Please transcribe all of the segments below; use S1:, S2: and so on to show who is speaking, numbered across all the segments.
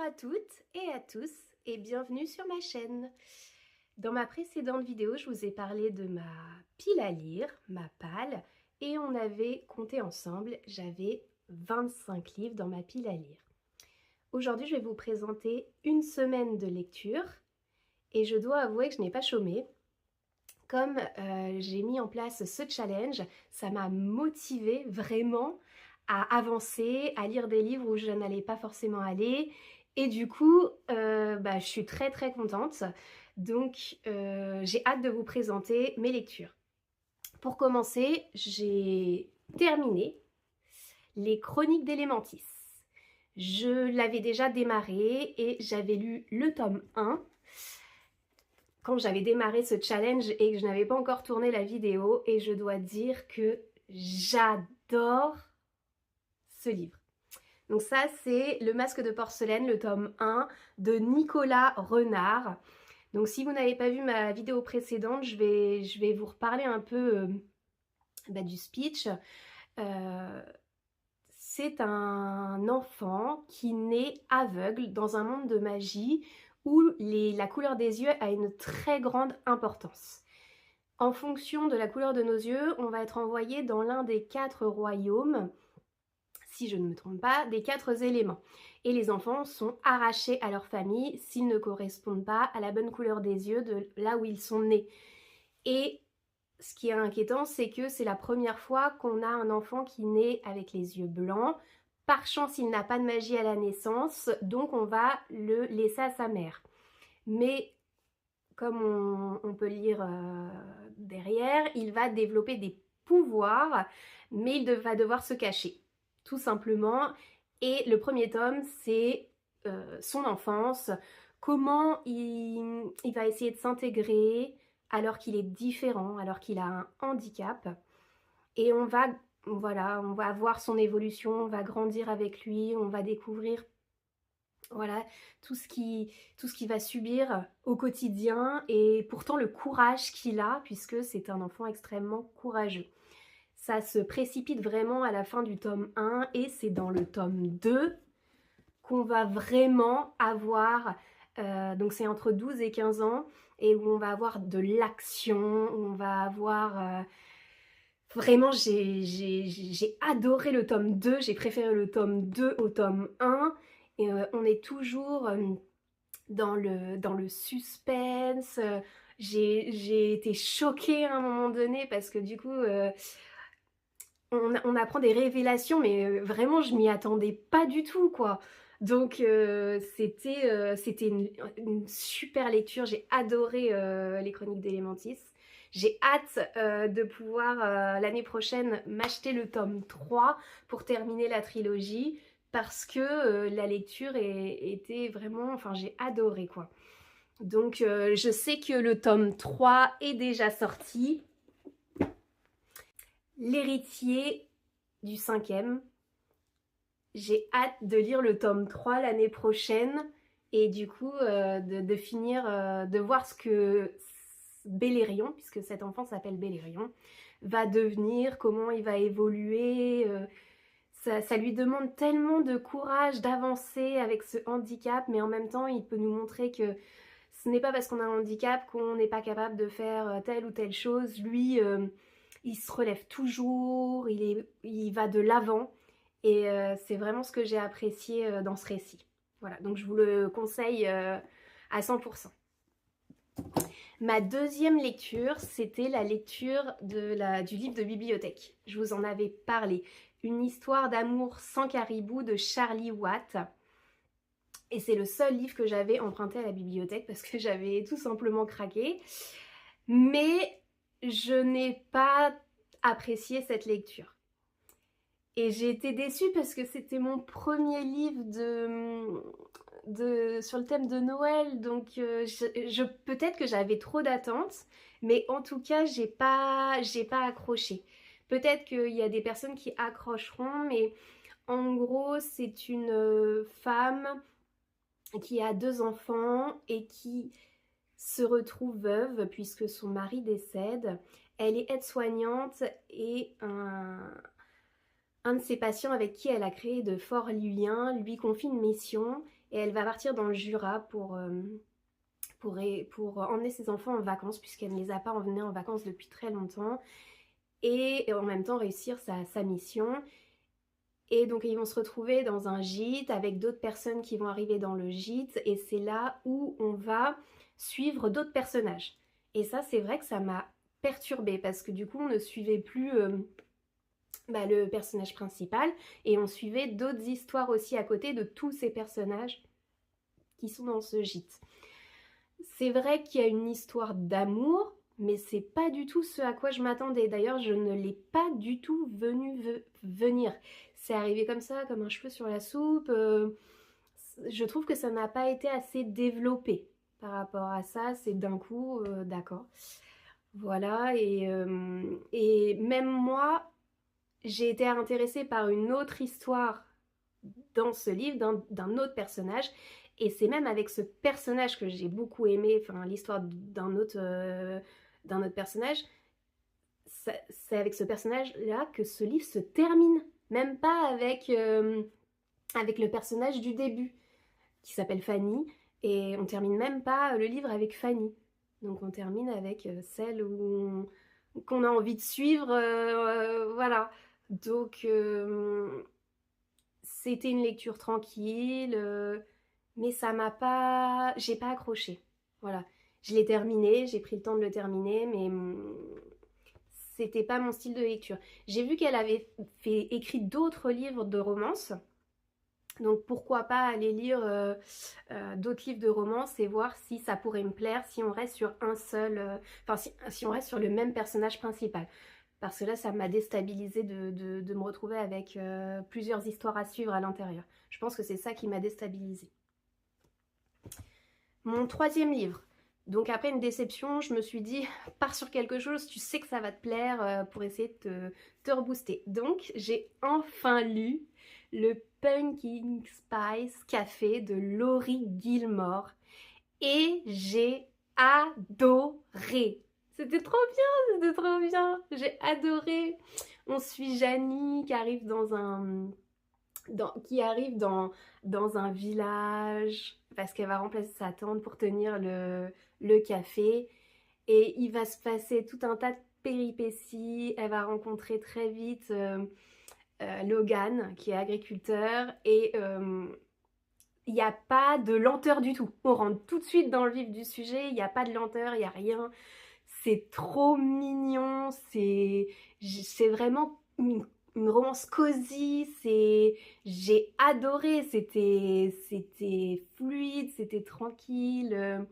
S1: à toutes et à tous et bienvenue sur ma chaîne. Dans ma précédente vidéo, je vous ai parlé de ma pile à lire, ma palle, et on avait compté ensemble, j'avais 25 livres dans ma pile à lire. Aujourd'hui, je vais vous présenter une semaine de lecture et je dois avouer que je n'ai pas chômé. Comme j'ai mis en place ce challenge, ça m'a motivée vraiment à avancer, à lire des livres où je n'allais pas forcément aller. Et du coup, je suis très contente. Donc, j'ai hâte de vous présenter mes lectures. Pour commencer, j'ai terminé les Chroniques d'Elementis. Je l'avais déjà démarré et j'avais lu le tome 1 quand j'avais démarré ce challenge et que je n'avais pas encore tourné la vidéo, et je dois dire que j'adore ce livre. Donc ça, c'est Le Masque de porcelaine, le tome 1 de Nicolas Renard. Donc si vous n'avez pas vu ma vidéo précédente, je vais vous reparler un peu du speech. C'est un enfant qui naît aveugle dans un monde de magie où la couleur des yeux a une très grande importance. En fonction de la couleur de nos yeux, on va être envoyé dans l'un des 4 royaumes, si je ne me trompe pas, des 4 éléments. Et les enfants sont arrachés à leur famille s'ils ne correspondent pas à la bonne couleur des yeux de là où ils sont nés. Et ce qui est inquiétant, c'est que c'est la première fois qu'on a un enfant qui naît avec les yeux blancs. Par chance, il n'a pas de magie à la naissance, donc on va le laisser à sa mère. Mais comme on peut lire derrière, il va développer des pouvoirs, mais il va devoir se cacher, tout simplement. Et le premier tome, c'est son enfance, comment il va essayer de s'intégrer alors qu'il est différent, alors qu'il a un handicap. Et on va voir son évolution, on va grandir avec lui, on va découvrir tout ce qu'il va subir au quotidien, et pourtant le courage qu'il a, puisque c'est un enfant extrêmement courageux. Ça se précipite vraiment à la fin du tome 1 et c'est dans le tome 2 qu'on va vraiment avoir, donc c'est entre 12 et 15 ans, et où on va avoir de l'action, où on va avoir... Vraiment, j'ai adoré le tome 2, j'ai préféré le tome 2 au tome 1. Et on est toujours dans le suspense. J'ai été choquée à un moment donné parce que du coup, on apprend des révélations, mais vraiment, je m'y attendais pas du tout, quoi. Donc, c'était une super lecture. J'ai adoré les Chroniques d'Elementis. J'ai hâte de pouvoir l'année prochaine m'acheter le tome 3 pour terminer la trilogie, parce que la lecture était vraiment... Enfin, j'ai adoré, quoi. Donc, je sais que le tome 3 est déjà sorti. L'héritier du 5e. J'ai hâte de lire le tome 3 l'année prochaine et du coup de finir, de voir ce que Beleriand, puisque cet enfant s'appelle Beleriand, va devenir, comment il va évoluer. Ça lui demande tellement de courage d'avancer avec ce handicap, mais en même temps il peut nous montrer que ce n'est pas parce qu'on a un handicap qu'on n'est pas capable de faire telle ou telle chose. Lui, il se relève toujours, il va de l'avant. Et c'est vraiment ce que j'ai apprécié dans ce récit. Voilà, donc je vous le conseille à 100%. Ma deuxième lecture, c'était la lecture du livre de bibliothèque. Je vous en avais parlé. Une histoire d'amour sans caribou de Charlie Watt. Et c'est le seul livre que j'avais emprunté à la bibliothèque parce que j'avais tout simplement craqué. Mais je n'ai pas apprécié cette lecture. Et j'ai été déçue parce que c'était mon premier livre sur le thème de Noël, donc peut-être que j'avais trop d'attentes, mais en tout cas j'ai pas accroché. Peut-être qu'il y a des personnes qui accrocheront, mais en gros c'est une femme qui a 2 enfants et qui se retrouve veuve puisque son mari décède. Elle est aide-soignante et un de ses patients avec qui elle a créé de forts liens lui confie une mission, et elle va partir dans le Jura pour emmener ses enfants en vacances, puisqu'elle ne les a pas emmenés en vacances depuis très longtemps, et en même temps réussir sa mission. Et donc ils vont se retrouver dans un gîte avec d'autres personnes qui vont arriver dans le gîte, et c'est là où on va suivre d'autres personnages. Et ça, c'est vrai que ça m'a perturbée, parce que du coup on ne suivait plus le personnage principal, et on suivait d'autres histoires aussi à côté de tous ces personnages qui sont dans ce gîte. C'est vrai qu'il y a une histoire d'amour, mais c'est pas du tout ce à quoi je m'attendais. D'ailleurs, je ne l'ai pas du tout venir. C'est arrivé comme ça, comme un cheveu sur la soupe. Je trouve que ça n'a pas été assez développé par rapport à ça. C'est d'un coup, d'accord. Voilà, et même moi, j'ai été intéressée par une autre histoire dans ce livre, d'un autre personnage, et c'est même avec ce personnage que j'ai beaucoup aimé, enfin l'histoire d'un autre personnage, c'est avec ce personnage-là que ce livre se termine, même pas avec le personnage du début, qui s'appelle Fanny, et on termine même pas le livre avec Fanny. Donc on termine avec celle qu'on a envie de suivre, voilà. Donc c'était une lecture tranquille, mais ça m'a pas... J'ai pas accroché. Voilà. Je l'ai terminé, j'ai pris le temps de le terminer, mais c'était pas mon style de lecture. J'ai vu qu'elle avait écrit d'autres livres de romance, donc pourquoi pas aller lire d'autres livres de romance et voir si ça pourrait me plaire, si on reste sur un seul... si on reste sur le même personnage principal. Parce que là, ça m'a déstabilisée de me retrouver avec plusieurs histoires à suivre à l'intérieur. Je pense que c'est ça qui m'a déstabilisée. Mon troisième livre. Donc après une déception, je me suis dit, pars sur quelque chose, tu sais que ça va te plaire pour essayer de te rebooster. Donc j'ai enfin lu le Pumpkin Spice Café de Laurie Gilmore. Et j'ai adoré. C'était trop bien, c'était trop bien. J'ai adoré. On suit Janie qui arrive dans un village parce qu'elle va remplacer sa tante pour tenir le café. Et il va se passer tout un tas de péripéties. Elle va rencontrer très vite Logan qui est agriculteur, et il n'y a pas de lenteur du tout. On rentre tout de suite dans le vif du sujet, il n'y a pas de lenteur, il n'y a rien. C'est trop mignon, c'est vraiment une romance cosy, j'ai adoré, c'était fluide, c'était tranquille,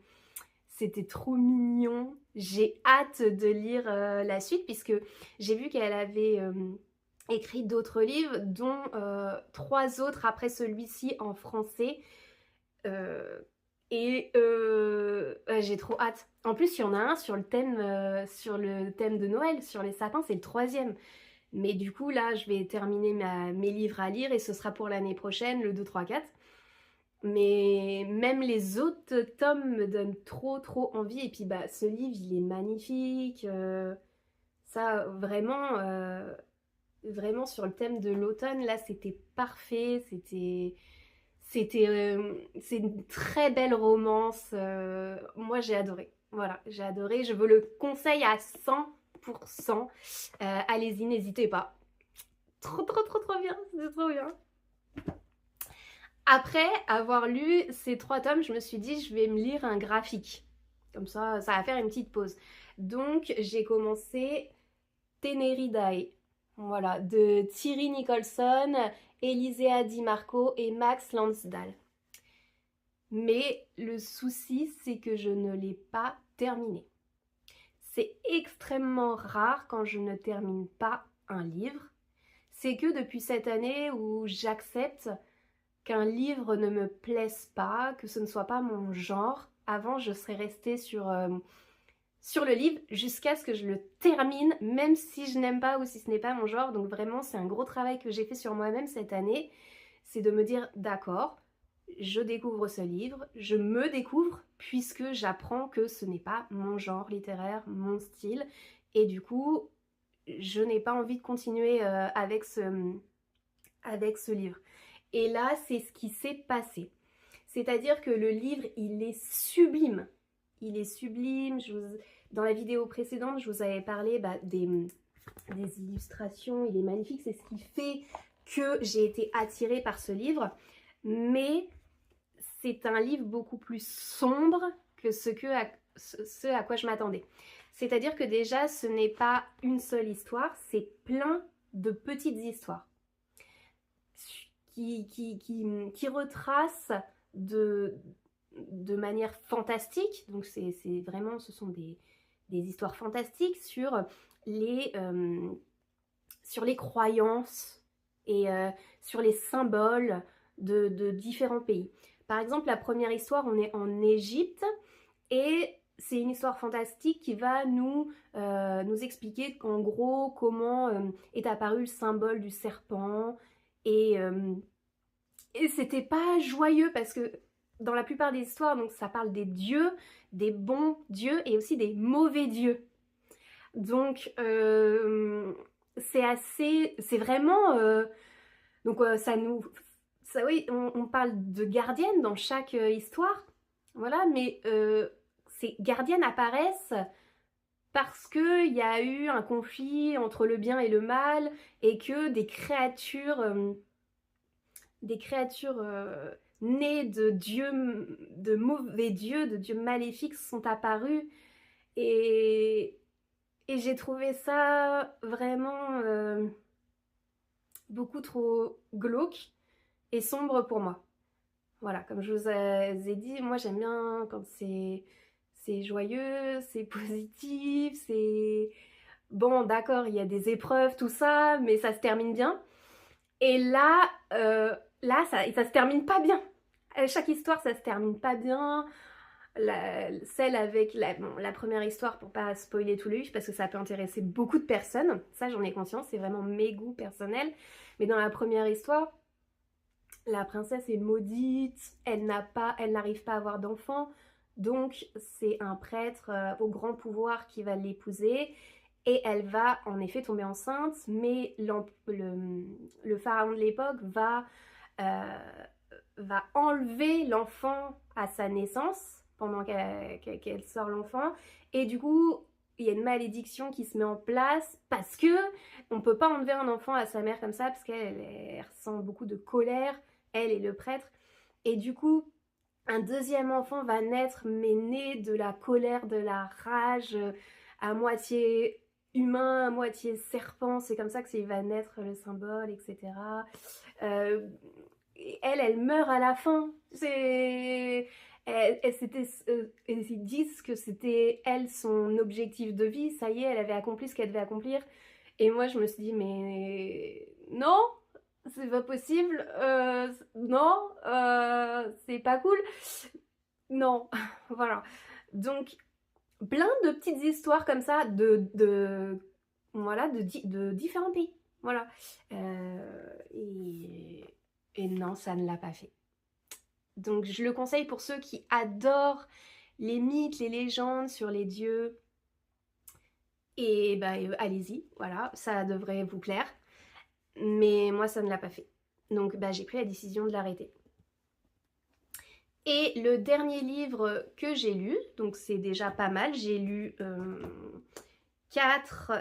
S1: c'était trop mignon. J'ai hâte de lire la suite, puisque j'ai vu qu'elle avait écrit d'autres livres, dont 3 autres après celui-ci en français. J'ai trop hâte. En plus, il y en a un sur le thème de Noël, sur les sapins, c'est le 3e. Mais du coup, là, je vais terminer mes livres à lire, et ce sera pour l'année prochaine, le 2, 3, 4. Mais même les autres tomes me donnent trop envie. Et puis, ce livre, il est magnifique. Ça, vraiment sur le thème de l'automne, là, c'était parfait. C'est une très belle romance. Moi, j'ai adoré. Voilà, j'ai adoré. Je veux le conseil à 100%. Allez-y, n'hésitez pas. Trop bien. C'est trop bien. Après avoir lu ces 3 tomes, je me suis dit, je vais me lire un graphique. Comme ça va faire une petite pause. Donc, j'ai commencé Ténéridae. Voilà, de Thierry Nicholson, Elisea Di Marco et Max Lansdal. Mais le souci, c'est que je ne l'ai pas terminé. C'est extrêmement rare quand je ne termine pas un livre. C'est que depuis cette année où j'accepte qu'un livre ne me plaise pas, que ce ne soit pas mon genre. Avant, je serais restée sur le livre jusqu'à ce que je le termine, même si je n'aime pas ou si ce n'est pas mon genre. Donc vraiment, c'est un gros travail que j'ai fait sur moi-même cette année. C'est de me dire, d'accord, je découvre ce livre, je me découvre, puisque j'apprends que ce n'est pas mon genre littéraire, mon style. Et du coup, je n'ai pas envie de continuer avec ce livre. Et là, c'est ce qui s'est passé. C'est-à-dire que le livre, il est sublime. Il est sublime. Dans la vidéo précédente, je vous avais parlé des illustrations. Il est magnifique. C'est ce qui fait que j'ai été attirée par ce livre. Mais c'est un livre beaucoup plus sombre que ce à quoi je m'attendais. C'est-à-dire que déjà, ce n'est pas une seule histoire, c'est plein de petites histoires qui retracent de manière fantastique. Donc c'est vraiment, ce sont des histoires fantastiques sur les croyances et sur les symboles de différents pays. Par exemple, la première histoire, on est en Égypte et c'est une histoire fantastique qui va nous expliquer en gros comment est apparu le symbole du serpent et c'était pas joyeux parce que dans la plupart des histoires, donc ça parle des dieux, des bons dieux et aussi des mauvais dieux. Donc c'est vraiment oui, on parle de gardiennes dans chaque histoire, voilà, mais ces gardiennes apparaissent parce qu'il y a eu un conflit entre le bien et le mal et que des créatures nées de dieux, de mauvais dieux, de dieux maléfiques sont apparus et j'ai trouvé ça vraiment beaucoup trop glauque et sombre pour moi. Voilà, comme je vous ai dit, moi j'aime bien quand c'est joyeux, c'est positif, c'est... Bon, d'accord, il y a des épreuves, tout ça, mais ça se termine bien. Et là, ça se termine pas bien. Chaque histoire, ça se termine pas bien. Celle avec la première histoire, pour pas spoiler tout le livre, parce que ça peut intéresser beaucoup de personnes. Ça, j'en ai conscience, c'est vraiment mes goûts personnels. Mais dans la première histoire, la princesse est maudite, elle n'arrive pas à avoir d'enfant, donc c'est un prêtre au grand pouvoir qui va l'épouser et elle va en effet tomber enceinte, mais le pharaon de l'époque va enlever l'enfant à sa naissance pendant qu'elle sort l'enfant et du coup il y a une malédiction qui se met en place parce que on peut pas enlever un enfant à sa mère comme ça parce qu'elle ressent beaucoup de colère, elle et le prêtre, et du coup un deuxième enfant va naître, mais né de la colère, de la rage, à moitié humain, à moitié serpent, c'est comme ça que va naître le symbole, etc. Elle meurt à la fin. Ils disent que c'était elle son objectif de vie, ça y est, elle avait accompli ce qu'elle devait accomplir. Et moi je me suis dit, mais non, c'est pas possible, non, c'est pas cool, non, voilà. Donc, plein de petites histoires comme ça voilà, de différents pays, voilà. Et non, ça ne l'a pas fait. Donc, je le conseille pour ceux qui adorent les mythes, les légendes sur les dieux. Et allez-y, voilà, ça devrait vous plaire. Mais moi ça ne l'a pas fait. Donc j'ai pris la décision de l'arrêter. Et le dernier livre que j'ai lu, donc c'est déjà pas mal, j'ai lu 4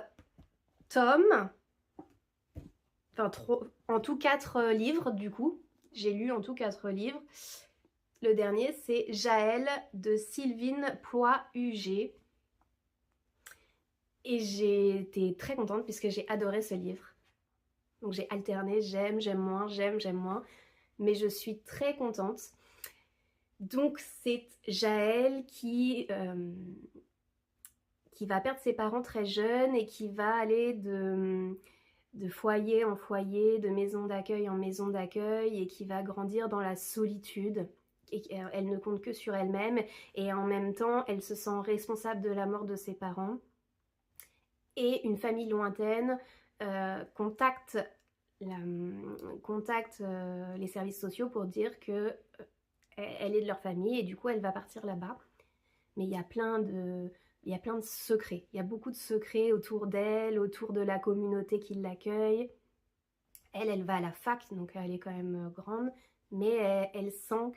S1: tomes, enfin en tout 4 livres du coup, j'ai lu en tout 4 livres. Le dernier c'est Jaël de Sylvine Ploix-Huget. Et j'ai été très contente puisque j'ai adoré ce livre. Donc j'ai alterné, j'aime moins, j'aime moins. Mais je suis très contente. Donc c'est Jaël qui va perdre ses parents très jeunes et qui va aller de foyer en foyer, de maison d'accueil en maison d'accueil et qui va grandir dans la solitude. Et elle ne compte que sur elle-même et en même temps elle se sent responsable de la mort de ses parents. Et une famille lointaine contacte les services sociaux pour dire que elle est de leur famille et du coup elle va partir là-bas. Mais il y a plein de secrets. Il y a beaucoup de secrets autour d'elle, autour de la communauté qui l'accueille. Elle va à la fac, donc elle est quand même grande, mais elle sent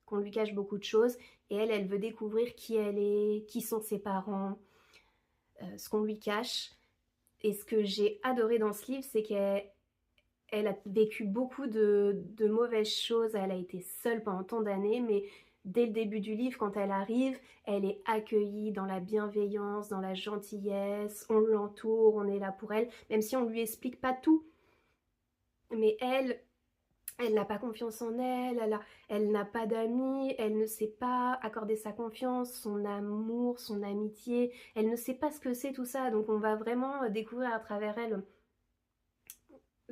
S1: qu'on lui cache beaucoup de choses. Et elle veut découvrir qui elle est, qui sont ses parents, ce qu'on lui cache. Et ce que j'ai adoré dans ce livre, c'est qu'elle a vécu beaucoup de mauvaises choses. Elle a été seule pendant tant d'années, mais dès le début du livre, quand elle arrive, elle est accueillie dans la bienveillance, dans la gentillesse, on l'entoure, on est là pour elle, même si on ne lui explique pas tout. Mais elle n'a pas confiance en elle, elle n'a pas d'amis, elle ne sait pas accorder sa confiance, son amour, son amitié, elle ne sait pas ce que c'est tout ça, donc on va vraiment découvrir à travers elle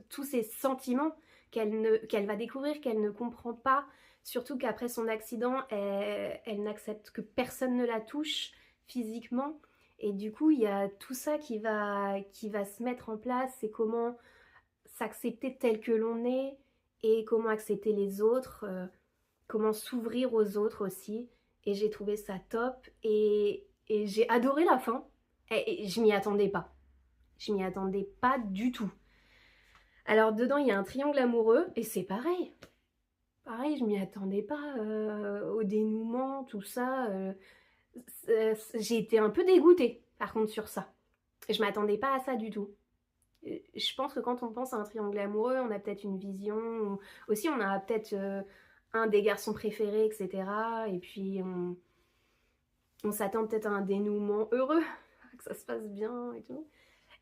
S1: tous ces sentiments qu'elle va découvrir, qu'elle ne comprend pas, surtout qu'après son accident, elle n'accepte que personne ne la touche physiquement, et du coup il y a tout ça qui va se mettre en place, c'est comment s'accepter tel que l'on est, et comment accepter les autres, comment s'ouvrir aux autres aussi, et j'ai trouvé ça top, et j'ai adoré la fin, et je m'y attendais pas. Je m'y attendais pas du tout. Alors dedans, il y a un triangle amoureux, et c'est pareil. Pareil, je m'y attendais pas au dénouement, tout ça. J'ai été un peu dégoûtée, par contre, sur ça. Je m'attendais pas à ça du tout. Je pense que quand on pense à un triangle amoureux, on a peut-être une vision. Aussi, on a peut-être un des garçons préférés, etc. Et puis, on s'attend peut-être à un dénouement heureux, que ça se passe bien et tout.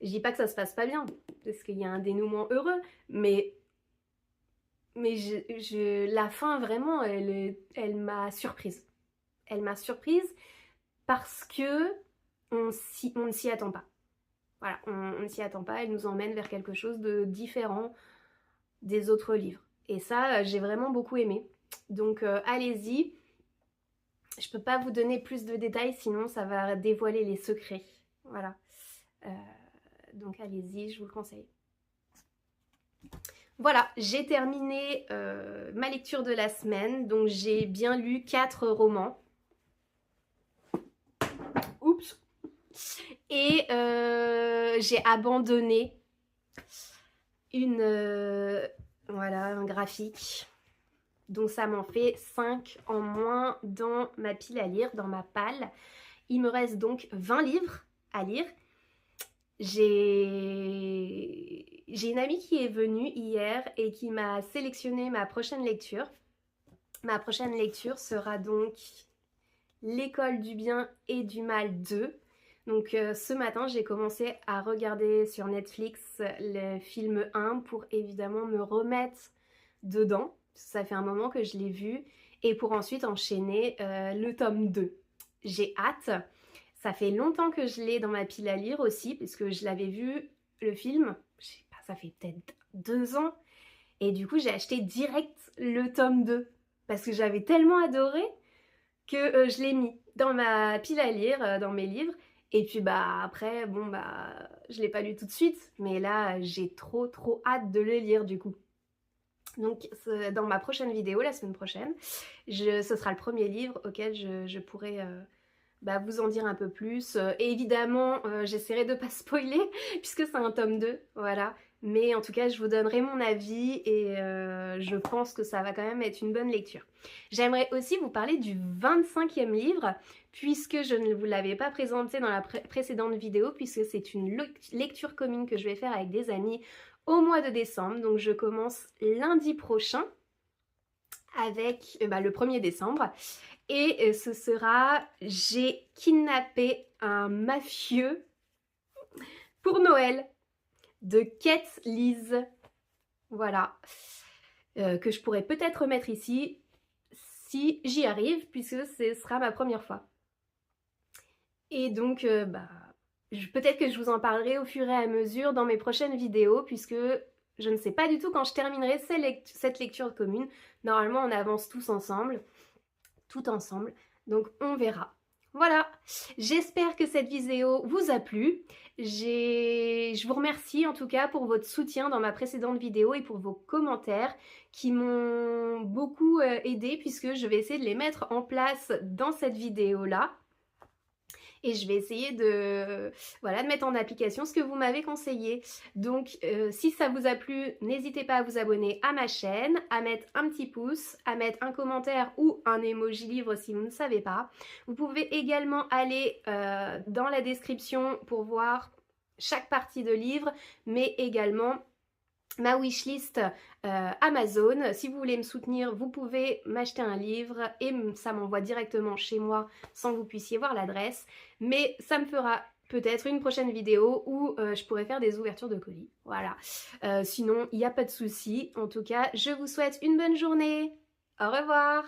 S1: Je dis pas que ça se passe pas bien, parce qu'il y a un dénouement heureux, mais la fin, vraiment, elle m'a surprise. Elle m'a surprise parce que on ne s'y attend pas. Voilà, on ne s'y attend pas, elle nous emmène vers quelque chose de différent des autres livres. Et ça, j'ai vraiment beaucoup aimé. Donc, allez-y. Je peux pas vous donner plus de détails, sinon ça va dévoiler les secrets. Voilà. Donc allez-y, je vous le conseille. Voilà, j'ai terminé ma lecture de la semaine. Donc j'ai bien lu 4 romans. Oups. Et j'ai abandonné voilà, un graphique. Donc ça m'en fait 5 en moins dans ma pile à lire, dans ma palle. Il me reste donc 20 livres à lire. J'ai une amie qui est venue hier et qui m'a sélectionné ma prochaine lecture. Ma prochaine lecture sera donc L'école du bien et du mal 2. Donc ce matin, j'ai commencé à regarder sur Netflix le film 1 pour évidemment me remettre dedans. Ça fait un moment que je l'ai vu. Et pour ensuite enchaîner le tome 2. J'ai hâte. Ça fait longtemps que je l'ai dans ma pile à lire aussi, puisque je l'avais vu, le film, je sais pas, ça fait peut-être 2 ans. Et du coup, j'ai acheté direct le tome 2. Parce que j'avais tellement adoré que je l'ai mis dans ma pile à lire, dans mes livres. Et puis bah après, bon bah, je l'ai pas lu tout de suite. Mais là, j'ai trop hâte de le lire du coup. Donc dans ma prochaine vidéo, la semaine prochaine, ce sera le premier livre auquel je pourrai vous en dire un peu plus. Et évidemment, j'essaierai de pas spoiler puisque c'est un tome 2, voilà. Mais en tout cas, je vous donnerai mon avis et je pense que ça va quand même être une bonne lecture. J'aimerais aussi vous parler du 25e livre, puisque je ne vous l'avais pas présenté dans la précédente vidéo, puisque c'est une lecture commune que je vais faire avec des amis au mois de décembre. Donc je commence lundi prochain avec le 1er décembre. Et ce sera « J'ai kidnappé un mafieux pour Noël » de Kate Lees. Voilà. Que je pourrais peut-être remettre ici si j'y arrive, puisque ce sera ma première fois. Et donc, peut-être que je vous en parlerai au fur et à mesure dans mes prochaines vidéos, puisque je ne sais pas du tout quand je terminerai cette lecture commune. Normalement, on avance tous ensemble. Tout ensemble, donc on verra. Voilà, j'espère que cette vidéo vous a plu. Je vous remercie en tout cas pour votre soutien dans ma précédente vidéo et pour vos commentaires qui m'ont beaucoup aidé, puisque je vais essayer de les mettre en place dans cette vidéo là. et je vais essayer de, voilà, de mettre en application ce que vous m'avez conseillé. Donc si ça vous a plu, n'hésitez pas à vous abonner à ma chaîne, à mettre un petit pouce, à mettre un commentaire ou un emoji livre si vous ne savez pas. Vous pouvez également aller dans la description pour voir chaque partie de livre, mais également ma wishlist Amazon. Si vous voulez me soutenir, vous pouvez m'acheter un livre et ça m'envoie directement chez moi sans que vous puissiez voir l'adresse. Mais ça me fera peut-être une prochaine vidéo où je pourrais faire des ouvertures de colis. Voilà. Sinon, il n'y a pas de souci. En tout cas, je vous souhaite une bonne journée. Au revoir.